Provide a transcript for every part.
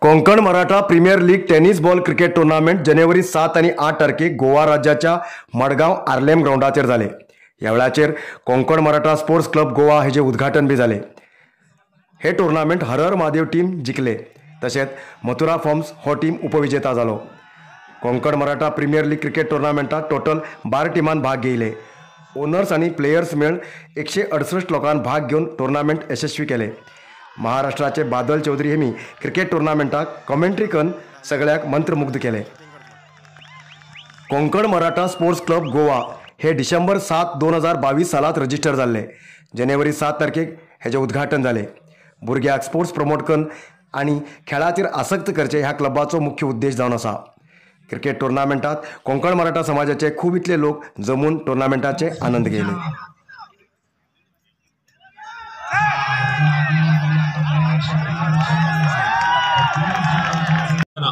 Konkan Maratha premier league tennis ball cricket tournament जानेवारी 7 आणि 8 तारखेक गोवा राज्याच्या मडगांव आर्लेम ग्राउंडाचेर जाले। ह्या वेळाचेर कोकण मराठा स्पोर्ट्स क्लब गोवा हेजे उद्घाटन बी जाले। हे टुर्नामेंट हर हर महादेव टीम जिखले, तशेंच मथुरा फॉर्म्स हो टीम उपविजेता जालो। Konkan Maratha premier league cricket टुर्नामेंटात टोटल 12 टीमान भाग घेयले। ओनर्स आणि प्लेयर्स मेळून 168 लोकांनी भाग घेवन टुर्नामेंट यशस्वी केले। महाराष्ट्राचे बादल चौधरी हेमी क्रिकेट टुर्नामेंटाक कॉमेंट्री करून सगळ्याक मंत्रमुग्ध केले। कोकण मराठा स्पोर्ट्स क्लब गोवा हे डिसेंबर 7, 2022 सालात रजिस्टर जाल्ले। जानेवारी 7 तारखेक हेजे उद्घाटन जाले। भुरग्याक स्पोर्ट्स प्रमोट करून आणि खेळाचेर आसक्त करचे ह्या क्लबाचो मुख्य उद्देश जावन आसा। क्रिकेट टुर्नामेंटात कोकण मराठा समाजाचे खूब इतले लोक जमून टुर्नामेंटाचे आनंद घेयले।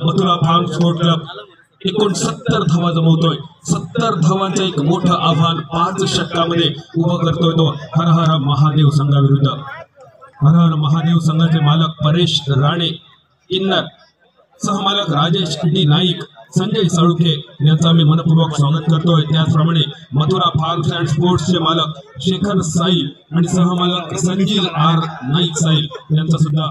मथुरा फार्म्स स्पोर्ट्स क्लब 69 धावा जमवतोय। 70 धावांचं एक मोठं आव्हान 5 षटकामध्ये उभं करतोय तो हर हर महादेव संघाविरुद्ध। हर हर महादेव संघाचे मालक परेश राणे, किन्नर सहमालक राजेश डी नाईक, संजय साळुखे यांचा मी मनपूर्वक स्वागत करतोय। त्याचप्रमाणे मथुरा फार्म्स अँड स्पोर्ट्सचे मालक शेखर साईल आणि सहमालक संजील आर नाईक साईल यांचा सुद्धा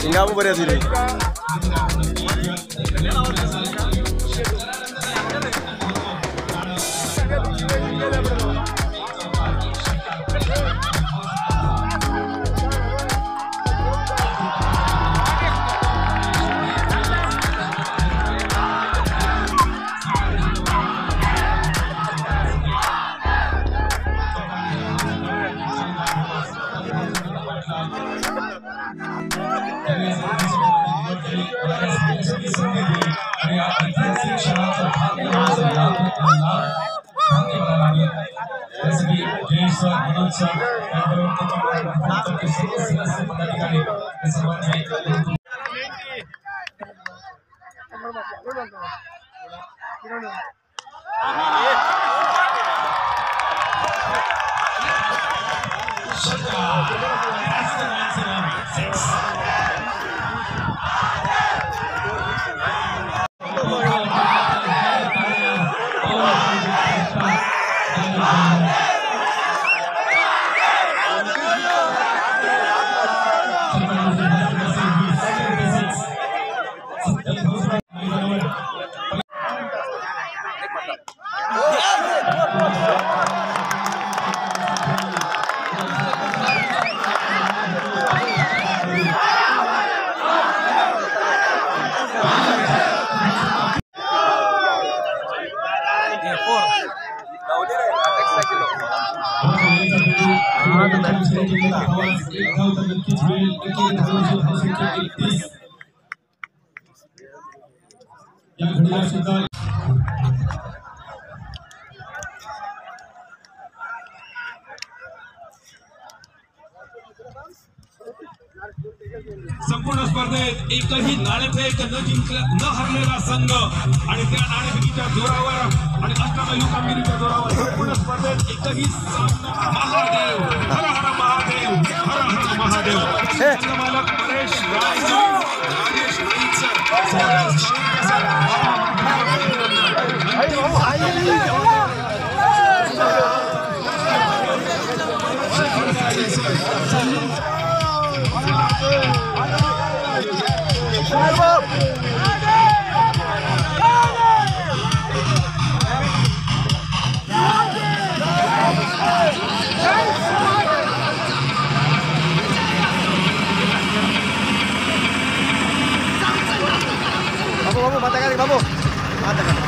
सिंगापूर बरे दिले। या घडीला सुद्धा संपूर्ण स्पर्धेत एकही नाणेफेक न हरलेला संघ आणि त्या नाणेफेकीच्या जोरावर आणि अष्टपैलू कामगिरीच्या जोरावर संपूर्ण स्पर्धेत एकही सामना महादेव हर हर महादेव हर हर महादेव मालक Paresh Rajesh Babu mata kali babu mata kali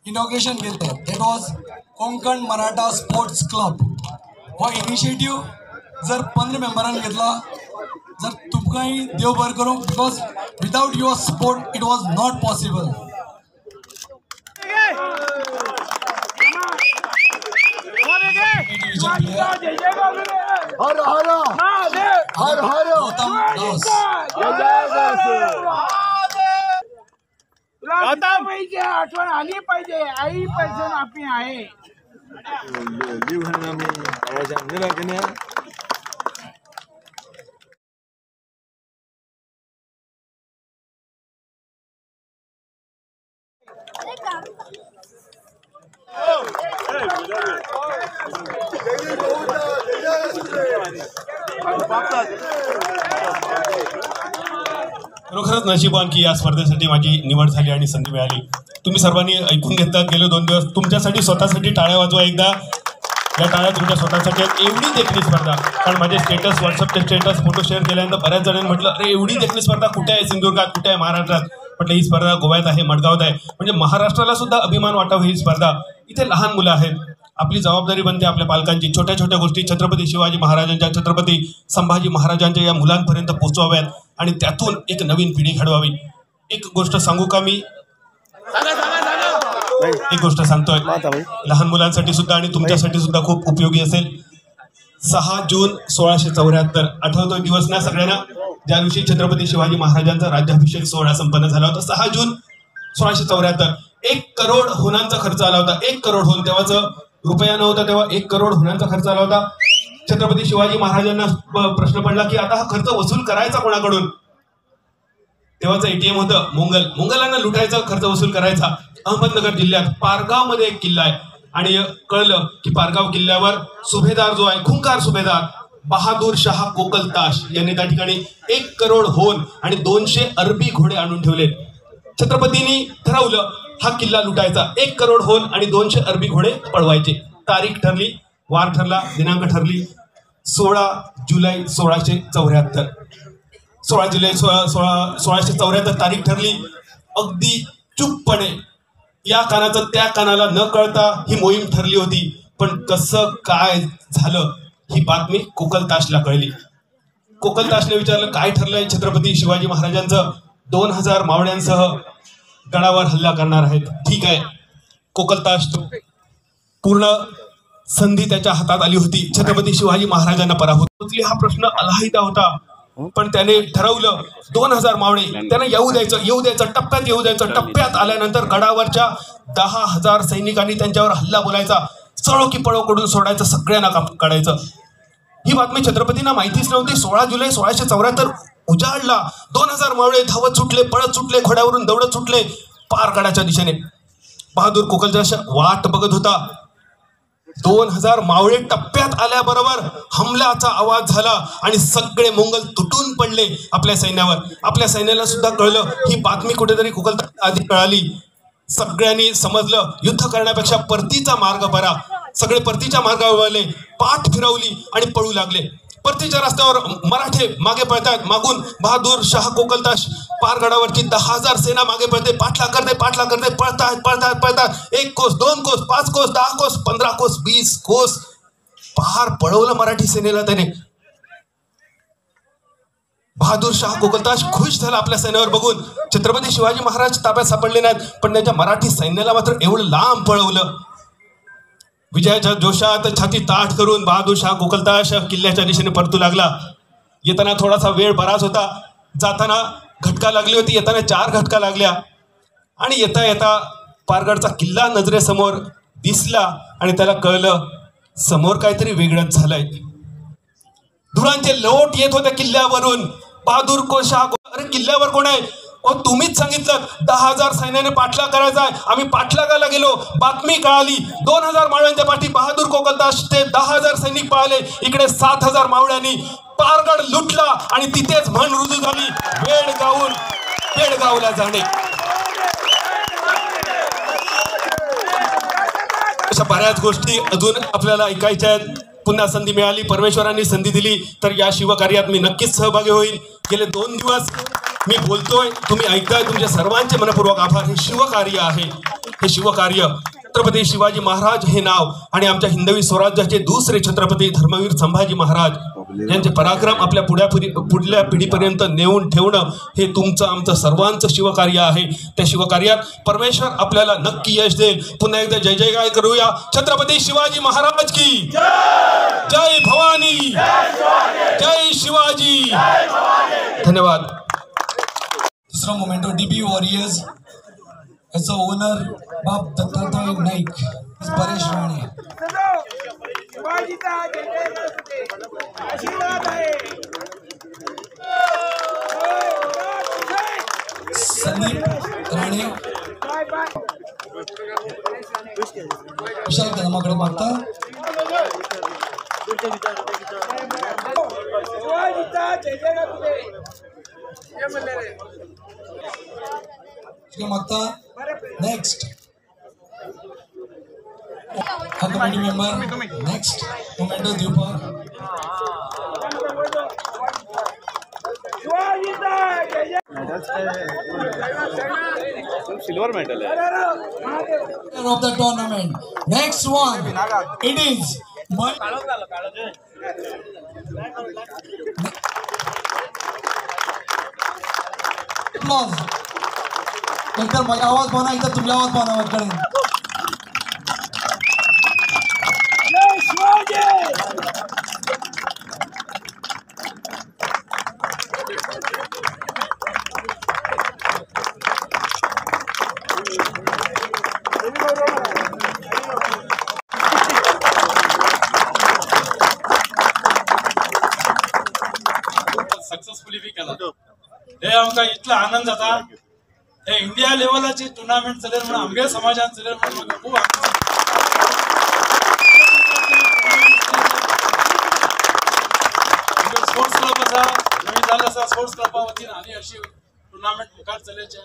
inauguration केलं. It was Konkan Maratha sports club. हो इनिशिएटिव्ह जर 15 मेंबरांनी घेतला जर तुमकांय देव बरें करूं, because without your support it was not possible. हर हर हर हर गौतम दास. पाहिजे, आठवण आली पाहिजे. आई पैसे आपली आहे. खरोखरच नशिबान की या स्पर्धेसाठी माझी निवड झाली आणि संधी मिळाली. तुम्ही सर्वांनी ऐकून घेतलात गेले 2 दिवस. तुमच्यासाठी स्वतःसाठी टाळ्या वाजवा एकदा. या टाळ्या तुमच्या स्वतःसाठी आहेत. एवढी देखणी स्पर्धा, कारण माझे स्टेटस व्हॉट्सअपचे स्टेटस फोटो शेअर केल्यानंतर बऱ्याच जणांनी म्हटलं अरे एवढी देखणी स्पर्धा कुठे आहे सिंधुदुर्गात, कुठे आहे महाराष्ट्रात. म्हटलं ही स्पर्धा गोव्यात आहे, मडगावात आहे. म्हणजे महाराष्ट्राला सुद्धा अभिमान वाटावा ही स्पर्धा. इथे लहान मुलं आहेत. आपली जबाबदारी बनते आपल्या पालकांची. छोट्या छोट्या गोष्टी छत्रपती शिवाजी महाराजांच्या, छत्रपती संभाजी महाराजांच्या या मुलांपर्यंत पोहोचवाव्यात आणि त्यातून एक नवीन पिढी घडवावी. एक गोष्ट सांगू का मी? एक गोष्ट सांगतोय, लहान मुलांसाठी सुद्धा आणि तुमच्यासाठी सुद्धा खूप उपयोगी असेल. 6 जून 1674 आठवतोय दिवस ना सगळ्यांना, ज्या दिवशी छत्रपती शिवाजी महाराजांचा राज्याभिषेक सोहळा संपन्न झाला होता. 6 जून 1674 1 करोड होनांचा खर्च आला होता. 1 करोड होन, तेव्हाच रुपया नव्हता, तेव्हा 1 करोड होनांचा खर्च आला होता. छत्रपती शिवाजी महाराजांना प्रश्न पडला की आता हा खर्च वसूल करायचा कोणाकडून. तेव्हाच एटीएम होतं मुंगलांना लुटायचा, खर्च वसूल करायचा. अहमदनगर जिल्ह्यात पारगाव मध्ये एक किल्ला आहे आणि कळलं की पारगाव किल्ल्यावर सुभेदार जो आहे, खुंकार सुभेदार बहादूर शाह कोकलताश यांनी त्या ठिकाणी 1 करोड होन आणि 200 अरबी घोडे आणून ठेवले. छत्रपतींनी ठरवलं हा किल्ला लुटायचा. 1 करोड होन आणि 200 अरबी घोडे पळवायचे. तारीख ठरली, वार ठरला, दिनांक ठरली 16 जुलै 1674. 16 जुलै 1674 तारीख ठरली. अगदी चुपपणे या कानाचं त्या कानाला न कळता ही मोहीम ठरली होती. पण कसं काय झालं ही बातमी कोकलताशला कळली. कोकलताशने विचारलं काय ठरलंय छत्रपती शिवाजी महाराजांचं? 2000 मावळ्यांसह गडावर हल्ला करणार आहेत. ठीक आहे. कोकलताश पूर्ण संधी त्याच्या हातात आली होती. छत्रपती शिवाजी महाराजांना पराभूत होतली हा प्रश्न अलाहिदा होता. पण त्याने ठरवलं 2000 मावळे त्यांना येऊ द्यायचं, टप्प्यात येऊ द्यायचं. टप्प्यात आल्यानंतर गडावरच्या 10,000 सैनिकांनी त्यांच्यावर हल्ला बोलायचा. चळो की पळो कडून सोडायचं, सगळ्यांना काढायचं. ही बातमी छत्रपतींना माहितीच नव्हती. 16 जुलै 1674 उजाडला. 2000 मावळे धावत सुटले, पळत सुटले, घोड्यावरून दौडत सुटले पारगडाच्या दिशेने. बहादूर कोकलताश वाट बघत होता. 2000 मावळे टप्प्यात आल्याबरोबर हमल्याचा आवाज झाला आणि सगळे मोंगल तुटून पडले आपल्या सैन्यावर. आपल्या सैन्याला सुद्धा कळलं ही बातमी कुठेतरी कोकलता आधी कळाली. सगळ्यांनी समजलं युद्ध करण्यापेक्षा परतीचा मार्ग बरा. सगळे परतीच्या मार्गावर वळले, पाठ फिरवली आणि पळू लागले. परतीच्या रस्त्यावर मराठे मागे पळतात. मागून बहादूर शाह कोकलताश पारगडावरची 10,000 सेना मागे पळते. पाठलाग करते पळतात पळतात पळतात. 1 कोस 2 कोस 5 कोस 10 कोस 15 कोस 20 कोस पार पळवलं मराठी सेनेला त्याने. बहादूर शाह कोकलताश खुश झाला आपल्या सैन्यावर बघून. छत्रपती शिवाजी महाराज ताब्यात सापडले नाहीत, पण त्यांच्या मराठी सैन्याला मात्र एवढं लांब पळवलं. विजयाच्या जोशात छाती ताठ करून बहादूर शाह कोकलताश किल्ल्याच्या दिशेने परतू लागला. येताना थोडासा वेळ बराच होता. जाताना घटका लागली होती, येताना 4 घटका लागल्या आणि येता येता पारगडचा किल्ला नजरेसमोर दिसला आणि त्याला कळलं समोर काहीतरी वेगळंच झालंय. धुरांचे लोट येत होते किल्ल्यावरून. बहादूर शाह अरे किल्ल्यावर कोण आहे? तुम्हीच सांगितलं 10,000 सैन्याने पाठलाग करायचा आहे. आम्ही पाठलागाला गेलो, बातमी कळाली 2000 मावळ्यांच्या पाठी बहादूर कोकलताश ते 10,000 सैनिक पळाले. इकडे 7,000 मावळ्यांनी पारगड लुटला आणि तिथेच म्हण रुजू झाली, वेळ गाऊन पेडगावला जाणे. अशा बऱ्याच गोष्टी अजून आपल्याला ऐकायच्या आहेत. पुन्हा संधी मिळाली, परमेश्वरांनी संधी दिली तर या शिवकार्यात मी नक्कीच सहभागी होईल. गेले 2 दिवस मी बोलतोय, तुम्ही ऐकताय, तुमच्या सर्वांचे मनपूर्वक आभार. हे शिवकार्य आहे, हे शिवकार्य. छत्रपती शिवाजी महाराज हे नाव आणि आमच्या हिंदवी स्वराज्याचे दुसरे छत्रपती धर्मवीर संभाजी महाराज यांचे पराक्रम आपल्या पुढल्या पिढीपर्यंत नेऊन ठेवणं हे तुमचं आमचं सर्वांचं शिवकार्य आहे. त्या शिवकार्यात परमेश्वर आपल्याला नक्की यश देईल. पुन्हा एकदा जय जयकार करूया. छत्रपती शिवाजी महाराज की जय भवानी, जय शिवाजी. धन्यवाद. दुसरा मोमेंटो DB वॉरियर्स याचा ओनर बाप दत्तात्रय नाईक, परेश राणे. शिवाजीचा जय जयकार तुझे. आशीर्वाद आहे. Sandeep Rane bye bye. विशाल कदमाकडे मागता. शिवाजीचा जय जयकार तुझे. मागता. Next committee member. Next memento द्युपा. शिवाजीचा जय जय. सिल्वर मेडल है. of the tournament. Next one, it is applause. एकतर माझा आवाज पाहना, एकतर तुमचा आवाज पाहना वाटकडे. जय शिवाजी. सक्सेसफुली बी केला. हे आमकां इतलो आनंद जाता. हे इंडिया लेवलाची टुर्नामेंट चलेल म्हणून आमगे समाजात चलेल म्हणून म्हाका खूब आनंद. स्पोर्ट्स क्लब आसा, नवीन जाल्लो आसा. स्पोर्ट्स क्लबा वतीन आनी अशी टुर्नामेंट मुखार चलयचे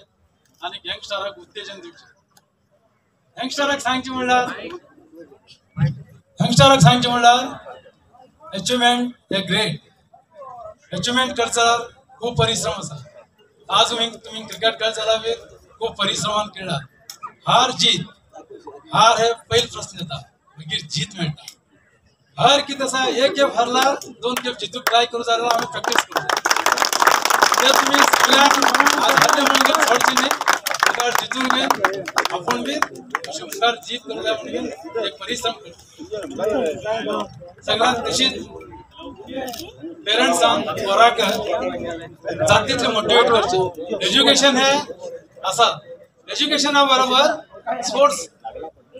आनी यंगस्टरांक उत्तेजन दिवचें. यंगस्टरांक सांगचें म्हणल्यार अचिव्हमेंट हे ग्रेट. अचिव्हमेंट करता खूप परिश्रम आसा. आज तुम्ही क्रिकेट खेळत जाल्यार खूप परिश्रमान खेळा. हार हे पहिले प्रश्न येता, मागीर जीत मेळटा. हर कितें आसा, 1 खेप हरला 2 खेप जितूक ट्राय करूं जाल्यार आमी प्रॅक्टीस करूं. ते तुमी सगळ्यांक आज हरले म्हणून सोडचें न्ही, मुखार जितून घेवन आपूण बी अशें मुखार जीत करूं जाय म्हणून एक परिश्रम करता. सगळ्यांक तशीच पेरेंट्सांक पोराक जातीतले मोटिवेट करचें. एज्युकेशन हे आसा, एज्युकेशना बरोबर स्पोर्ट्स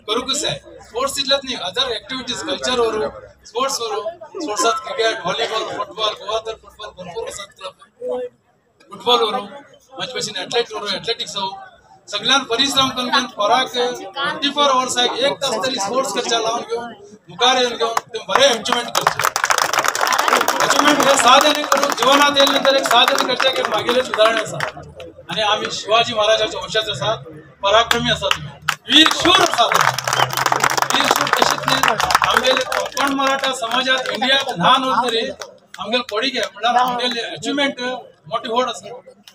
करूंकच जाय. स्पोर्ट्स इतलेच न्ही, अदर एक्टिविटीज कल्चर व्हरूं, स्पोर्ट्स व्हरूं. स्पोर्ट्सात क्रिकेट, व्हॉलीबॉल, फुटबॉल, गोवा तर फुटबॉल भरपूर आसात क्लब. फुटबॉल व्हरूं, मातशे भशेन एथलेटिक्स व्हरूं. सगळ्यां परिश्रम करून घेऊन खोराक 24 आवर्स एक तास तरी स्पोर्ट्स करच्या लावून घेऊन मुखार येऊन घेऊन ते बरे अचिव्हमेंट करचे अचिव्हमेंट हे साधने करून जीवनात येयल्यानंतर एक साधने करचे की मागील सुधारणे आसा आणि आम्ही शिवाजी महाराजांच्या वंशाचे आसात पराक्रमी आसात वीर शूर आसात वीर शूर तशेंच न्ही आमगेले कोंकण मराठा समाजात इंडियात ल्हान उर तरी आमगेले कोडीगे म्हणल्यार आमगेले अचिव्हमेंट मोठी व्हड आसा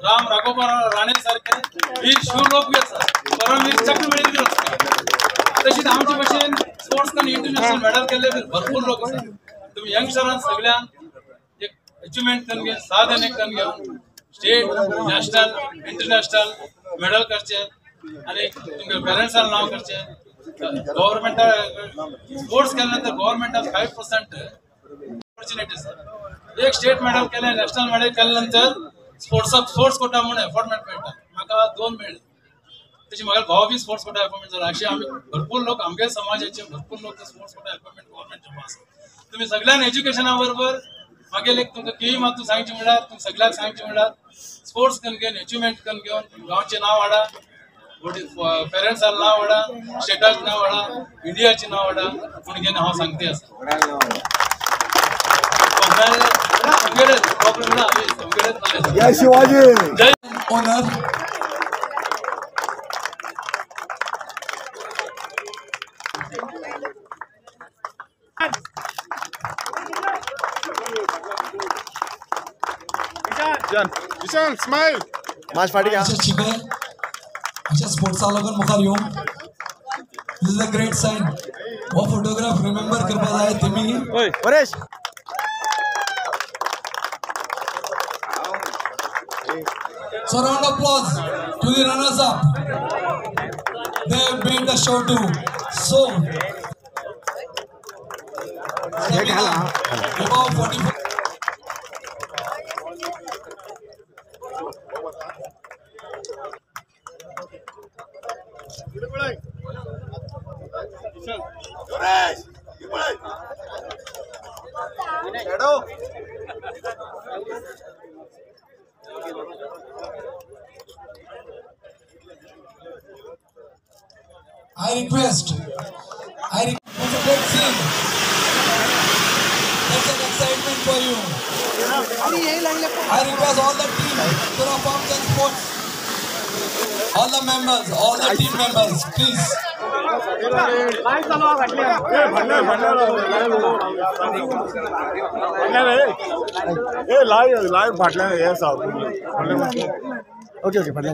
राम राघोबा राणे सारखे वीर शूर लोक बी आसात परमवीर चक्र मेळिल्ले आसतात तशीच आमचे भशेन स्पोर्ट्स आणि इंटरनॅशनल मेडल केल्ले भरपूर लोक आसात तुम्ही यंगस्टरांक सगळ्यांक एक अचिव्हमेंट करून घेवन साधन एक करून घेवन स्टेट नॅशनल इंटरनॅशनल मेडल करचे आणि तुमच्या पेरेंट्सांना नाव करचे गव्हर्मेंटा स्पोर्ट्स केल्यानंतर गव्हर्मेंटान 5% ऑपॉर्च्युनिटी आसा एक स्टेट मेडल केले नॅशनल मेडल केल्यानंतर स्पोर्ट्स कोटा म्हणून अपॉइंटमेंट मेळटा म्हाका 2 मेळ्ळे तशी म्हाका भाव बी स्पोर्ट्स कोटा अपॉइंटमेंट जाला अशें आमी भरपूर लोक आमगे समाजाचे भरपूर लोक स्पोर्ट्स कोटा अपॉइंटमेंट गव्हर्मेंटचे आसा तुम्ही सगळ्यांनी एज्युकेशना बरोबर मागीर एक तुमकां कितें मात सांगचें म्हणल्यार तुमकां सगळ्यांक सांगचें म्हणल्यार स्पोर्ट्स करून घेवन अचिव्हमेंट करून घेवन गांवचें नांव वाडा पेरेंट्सांचें नांव वाडा स्टेटाचें नांव वाडा इंडियाचें नांव वाडा म्हूण घेवन हांव सांगते आसा जय शिवाजी जय ओनर विशाल स्माइल माश फाटी घ्या अशें शिकले अशें स्पोर्ट्सा लागून मुखार येवंक दिस इज अ ग्रेट सायन हो फोटोग्राफ रिमेंबर करपा जाय तेमी Paresh So round of applause to the runners up. They made the show too. So about 44. I request. That's a great scene. That's an excitement for you. I request all the team to perform the sports. All the members, all the team members, please. Live फाटल्या हे साव okay okay फाटल्या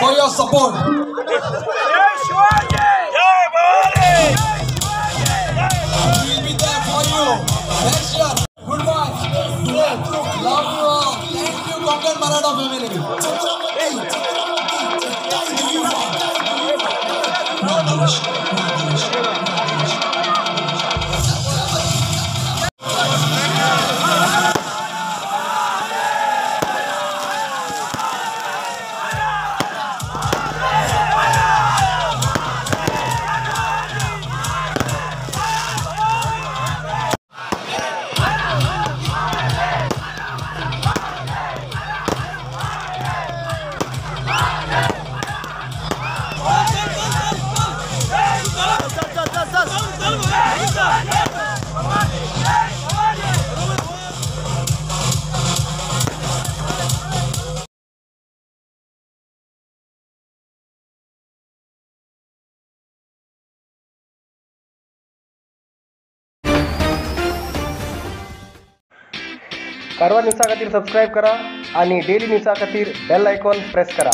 For your support. We will be there for you next year. Goodbye. Love you all. Thank you, Konkan Maratha family. Karwar न्यूजा खातीर subscribe करा आणि daily न्यूजा खातीर bell icon press करा.